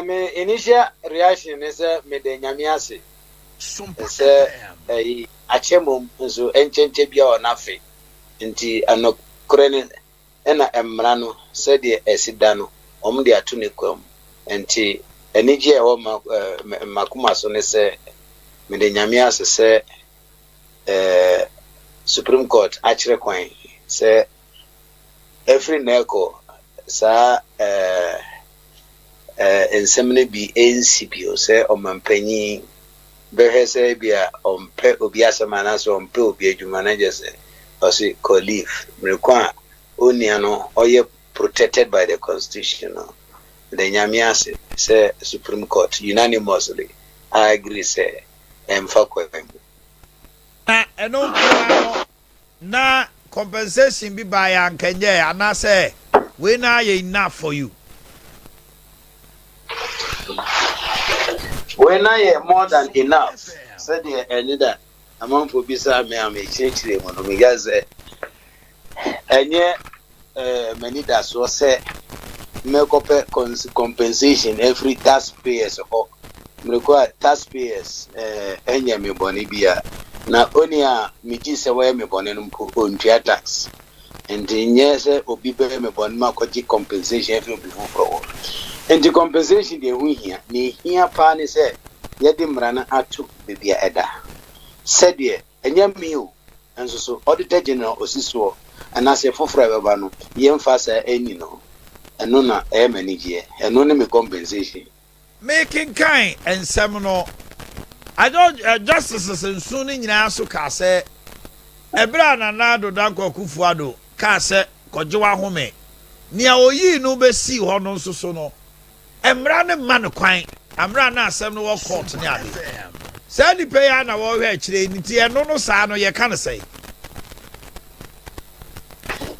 my initial reaction is me de nyamiase. SOMPA. Say achemum so enchenche bia o nafe. Nti anokrene ena emrano said the esidano omde atune kwam. Nti enije e wo makuma so ne se me de nyamiase se Supreme Court actually kwan say every neko sa ensemble bi NCPO say omampanyi behe say bia ompe obi asamana so ompe obi adwuma na je say o say colleague mrekwa onia no oye protected by the constitution no the nyamiase say Supreme Court unanimously I agree say emfa kwam na compensation be by Ankenye and I say we na enough for you. When I more than enough, said the leader among for Bisa me am a change them on Omegaze. And yet, many that was say make up compensation every taxpayers or require taxpayers, Enyami Bonibia. Na only a miti se we me bonen on tax. And in yes, obi be me bon ma koji compensation every before for. And the compensation they win here, ni here pan say yedi mrana atu bibia eda. Said ye, enya miu, and so Auditor General osiso, and as a fofra babano, yen fasa any no, and nona manage, and only me compensation. Making kind and seminal. I don't justices and soon in Yasu Case. Ebra Nanado Danko Kufuado, Case, Kojoa Home. Nia oyi no be see hono so no. Emra ne man kwan. Amra na asem no court ne ade. Say the pay na wo hwe kire nti eno no saa no ye kan say.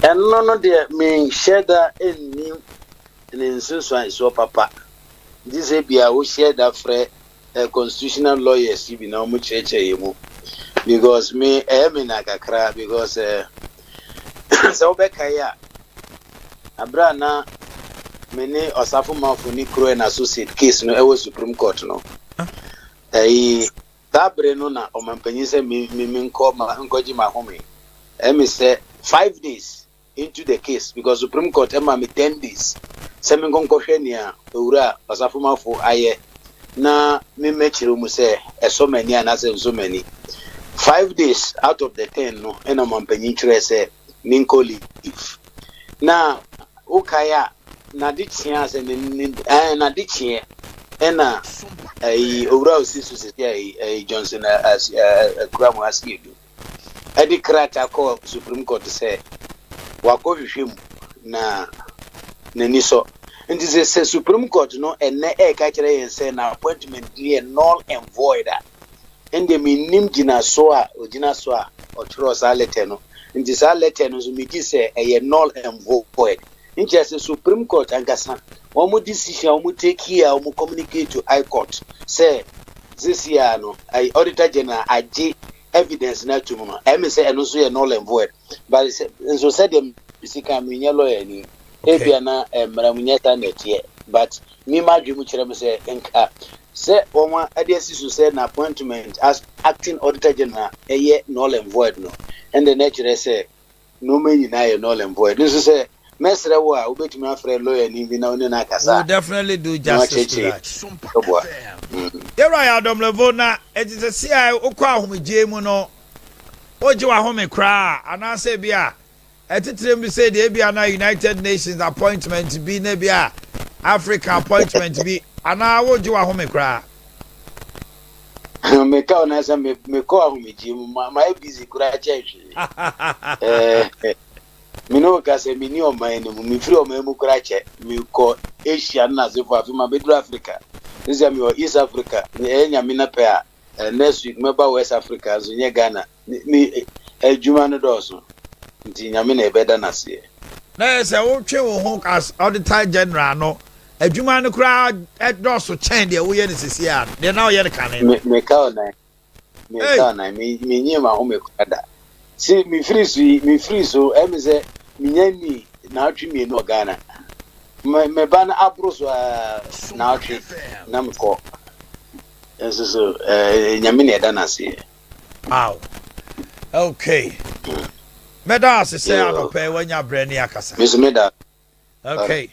Eno no de me share that in insusu so papa. This e bia wo share that free constitutional lawyers be now much because me na kakra because so bekaya abrana many osafo mafo ni kro na associate case no ewo Supreme Court no tabre no na omampanyi se me nko ma nkoji ma home me say 5 days into the case because Supreme Court me 10 days se me nko hwe ni a owura osafo mafo aye na me mechiro mu say so many and as so many 5 days out of the 10 no ena mampanyi kire say ninko leave na ukaya na dichia say na dichia ena owura osisu say Johnson as kramu asidu edi krata ko Supreme Court say wako hwehwem na niso. And this is a Supreme Court no and catcher and say na appointment near null and void. And the minim jina soa or jina soa or tros a letter no. And this a letter no so me say a null and void. In just a Supreme Court and Gassan. One more decision will take here or communicate to High Court. Say this year no I Auditor General I J evidence na to no. I say and also a null and void. But so said them bisika me lawyer ni. Ebia na mramunyeta netie but me madwemu kire me say enka say onwa adesi so say na appointment as acting Auditor General eye null and void no and the nature say no many na ye null and void this say mesre wo a obetumi afre lawyer ni bi na oni na kasa we definitely do justice to that SOMPA ya Domelevo na ejise si ai okwa ahomegye mu no oje wa home kra ana say bia Etitrem say the Ebiana United Nations appointment be nebia Africa appointment be and I would you a home cry. Me call na me call me Jim my busy cry church. Me no ka say me ni o man me free o me cry church me call Asia na say for Africa be Africa. This is me East Africa. Me enya me na pair next week me ba West Africa so nye Ghana. Me ejuma no doso. Nti nyame na ebeda na se na se wo twe wo ho as Auditor General no adwuma no kra edoso chen de wo ye ne sisi a de na wo ye ne kan me ka na me nyi ma ho me kwada si me free so em se me nyani na atwe me no Ghana me ban abros na atwe na me ko so nyame ne da na se wow okay meda se say anopɛ wanya brɛ ne akasa me so me da okay